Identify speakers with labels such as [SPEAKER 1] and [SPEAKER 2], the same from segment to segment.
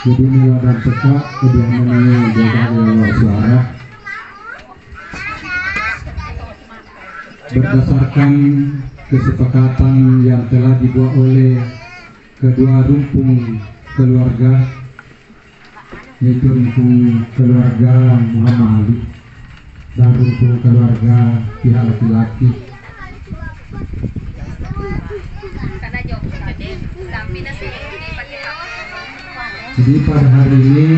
[SPEAKER 1] Jadi mula dan peka kediamannya jaga lewat suara berdasarkan kesepakatan yang telah dibuat oleh kedua rumpun keluarga, yaitu rumpun keluarga Muhammad Ali dan rumpun keluarga pihak laki-laki. Jadi pada hari ini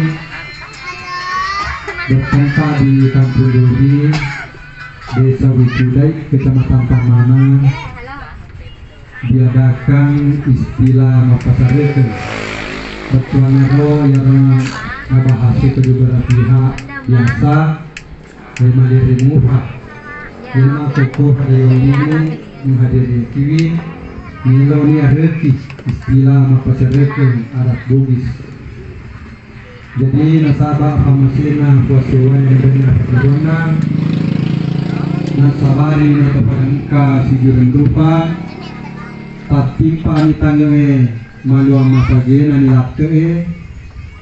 [SPEAKER 1] bertempat di Kampung Duri, Desa Wicudai, Kecamatan Pamana, diadakan istilah Mapasareke. Bertuan Ero yang membahas kedua pihak biasa, lima diri muhak, lima tokoh hari ini menghadiri kiwi, Miloni Areki, istilah Mapasareke Arab Bugis. Jadi nasabah hamasina puasuan dengan perguna nasabari natapanka sijuran dupa tatipa ni tangewe maluang masagena ni lakte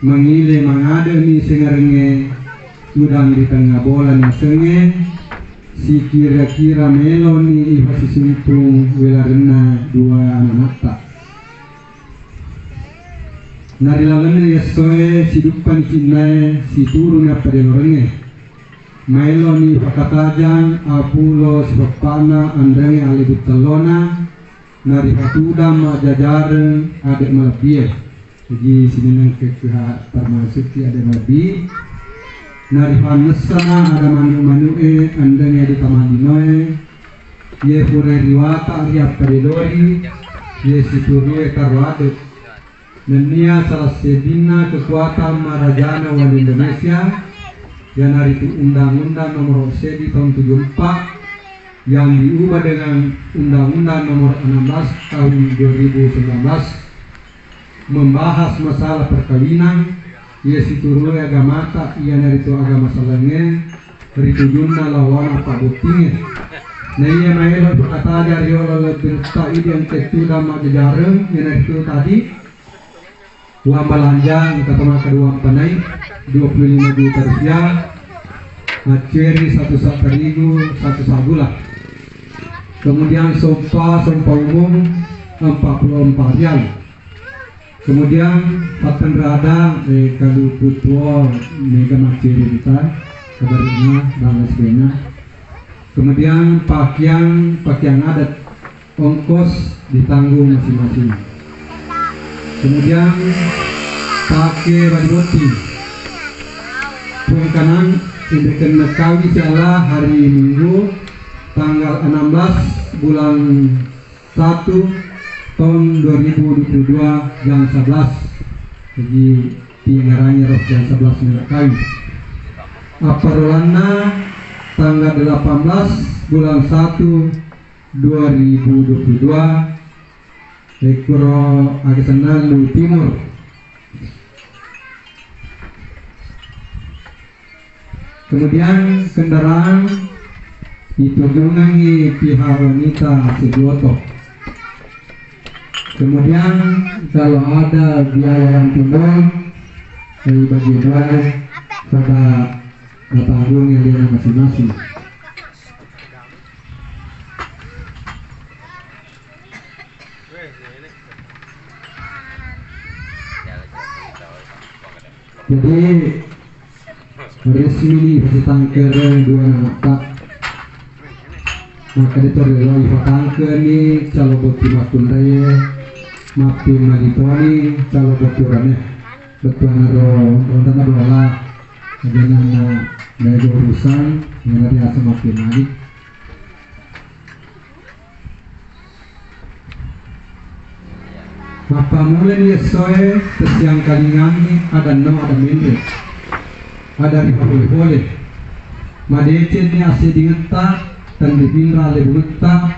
[SPEAKER 1] mangile mangade ni sengarenge udang di tengah bola ni senge si kira-kira meloni iba sisuntung welarena dua anak mata. Narilalan ya soe sidupan kinai si turun apa di lorenge Meloni pakatajang apulo sepana andrei alibut telona nari hatuda ma jajaran adek malabie. Jadi sini nang kekeha termasuk adek malabi nari panesana ada manu andrei di tamadinoe ye pure riwata ri apa di lori ye siturie karwadut. Dan dia salah sedina kekuatan Marajana wal Indonesia yang hari itu Undang-Undang Nomor Sedi tahun 74 yang diubah dengan Undang-Undang Nomor 16 tahun 2019 membahas masalah perkawinan. Ia siturui agama tak ia dari itu agama salangnya ritujunna lawan apa buktinya. Nah ia maelo kata dari oleh berita yang ketuda majajareng yang dari itu tadi uang belanjang ketemu kedua panai 25 juta rupiah, ceri satu sak terigu satu sak gula, kemudian sompa umum 44 rial, kemudian paten rada kalau putua mega maceri kita kabarnya dan sebagainya, kemudian pakaian adat ongkos ditanggung masing-masing. Kemudian pakai baju roti kanan diberikan mekawi salah hari Minggu tanggal 16 bulan 1 tahun 2022 jam 11. Jadi tinggarannya roh jam 11 mekawi. Aparolana tanggal 18 bulan 1 2022 Ekuro Agesanal Lu Timur. Kemudian kendaraan ditunggangi pihak wanita Sidoto. Kemudian kalau ada biaya yang timbul dari bagian pada tanggung yang dia masing-masing. Jadi resmi tangker dua mata maka diterima tangker ni calo boti matun raya mapi maritoni calo boti rame betul naro tentang bola bagaimana dari urusan yang ada semakin lagi. Maka mulai Yesoe sesiang kalingani ada no ada mende ada di boleh madece ni ase dingenta dan dipindra le bunta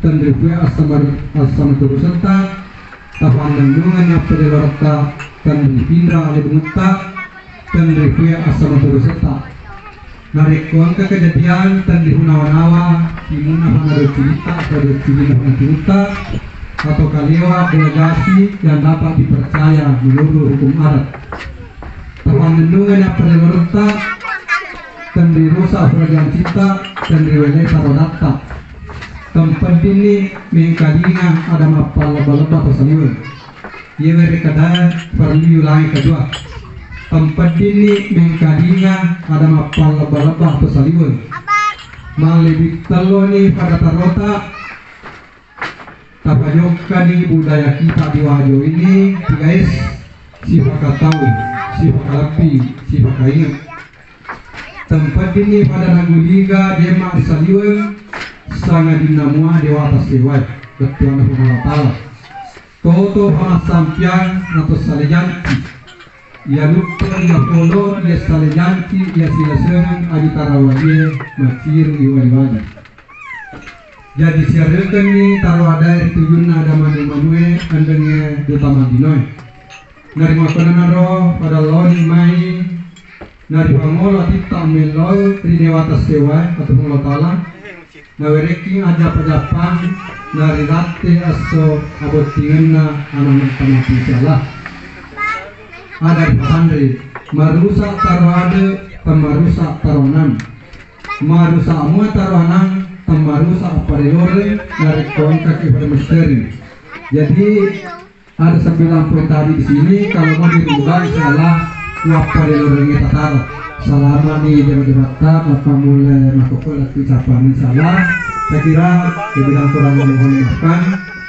[SPEAKER 1] dan dibuat asam turusenta tapan lendungan apa di lorta dan dipindra le bunta dan dibuat asam turusenta narikuan ke kejadian dan dihunawa-nawa dimuna pengaruh cerita atau cerita atau kaliwa delegasi yang dapat dipercaya menurut hukum adat. Tapan lendungan apa di lorta dan dirusak peradilan cipta dan diwelai tarodata. Tempat ini mengkalingan ada mapal leba-leba atau saliwan. Ia mereka perlu ulangi kedua. Tempat ini mengkalingan ada mapal leba-leba atau saliwan. Malebik teloni pada tarota. Tapajokani budaya kita di wajo ini, guys. Sifat tahu, sifat api, sifat ingat. Tempat ini pada Naguliga Demak di Saliwan sangat dinamua dewa atas dewa betul Allah Toto pamasampian atau salejanti ia lupa ia polo ia salejanti ia silasengan adi tarawaye macir iwali-wali jadi siarkan ni tarawada ditujun ada manu-manue andengnya duta madinoy dari makanan roh pada loni mai nari pangolo tita meloy tri dewa atas dewa atau Allah Ta'ala nawereki aja pejapan nari rate aso abotingenna anak tamati salah ada di pandri marusak taroade pemarusak taronan marusak mua taronan pemarusak parelore nari konkak pada misteri jadi ada 9 poin tadi di sini kalau mau dirubah salah wapa parelore kita taruh selama nih debat-debata maka mulai makukul ucapan salah saya kira dibilang kurang mohon maafkan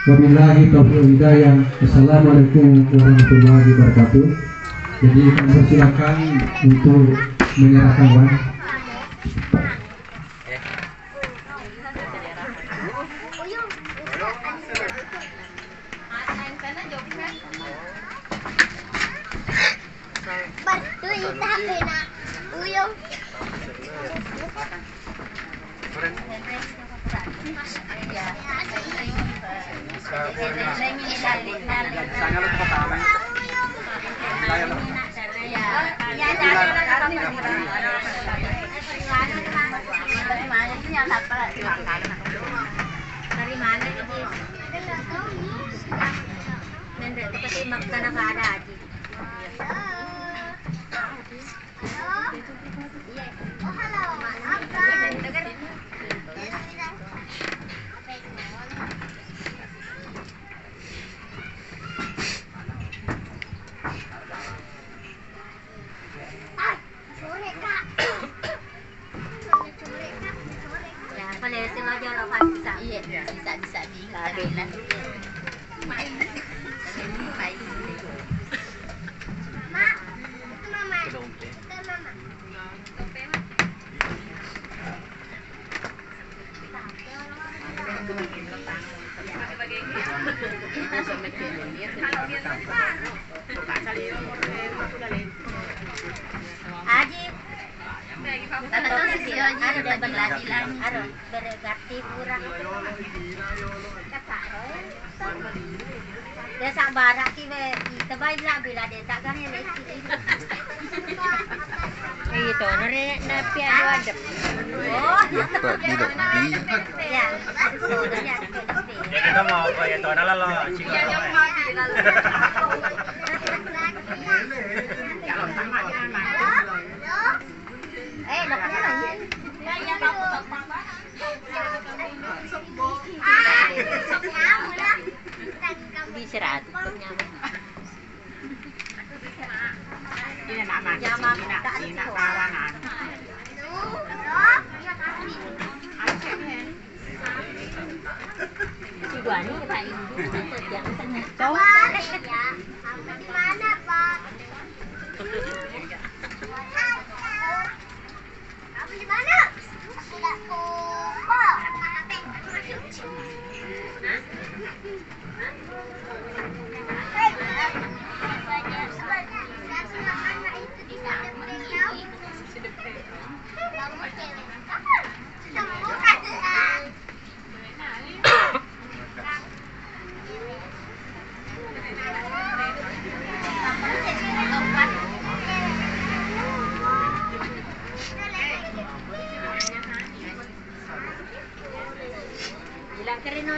[SPEAKER 1] wabillahi taufiq hidayah. Assalamualaikum warahmatullahi wabarakatuh. Jadi kami persilakan untuk menyerahkan uang.
[SPEAKER 2] Dari mana ini? Nanti seperti makan apa ada aja. Oh halo, bisa dilakukan. Mak, itu mama. Itu mama. Aji. Betul sih, ada berladilan, ada berganti kurang. Desa barak kiwe, tebay lah bila desa kan yang itu. Itu nari napi ada. Oh, ya.
[SPEAKER 3] Kita mau apa ya? Tuh nala lo.
[SPEAKER 2] Diserat
[SPEAKER 3] Ini nama Cina kawangan.
[SPEAKER 2] si Guani kita ibu yang tengah.
[SPEAKER 4] Di mana, Pak?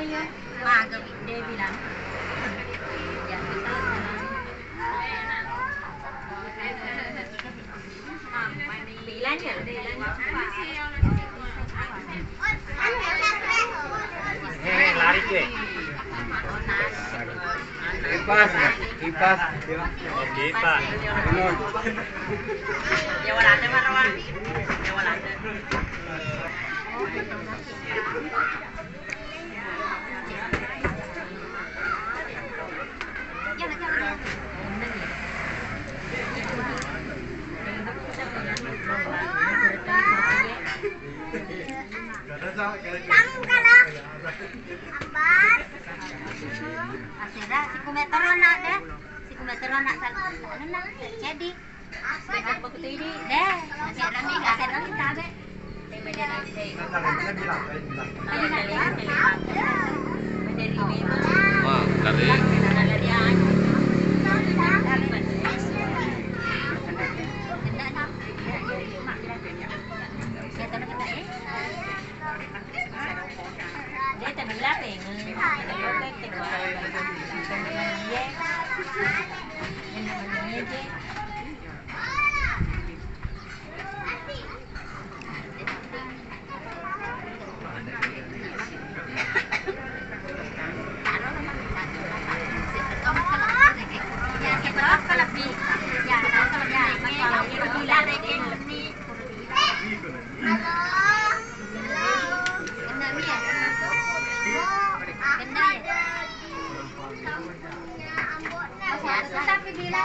[SPEAKER 2] ya. Maga dia bilang. Ya, kita. Bilangnya.
[SPEAKER 3] Lari ke.
[SPEAKER 1] Kipas.
[SPEAKER 3] Kipas.
[SPEAKER 2] Ya walanda marawan. Ya walanda. Akhirnya si kumeteron nak deh, si kumeteron nak anu nak jadi. Sekarang begitu ini deh, akhirnya kita be.
[SPEAKER 4] Wah, dari tapi bila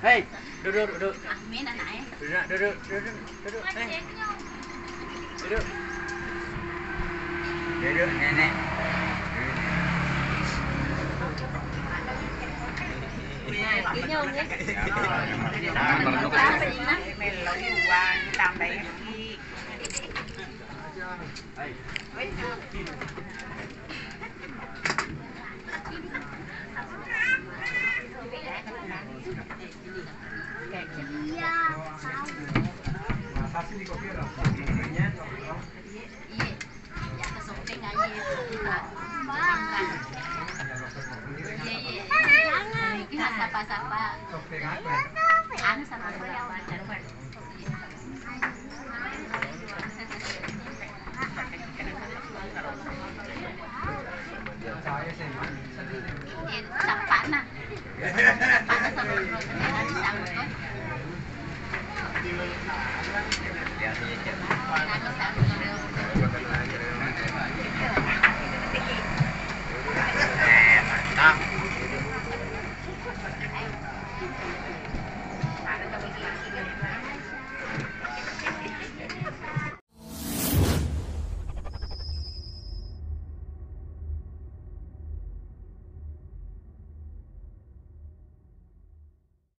[SPEAKER 3] Hei, duduk. Duduk. Duduk, nenek.
[SPEAKER 2] Inyong ya. Sapa-sapa. Anu sama berapa? Sapa na.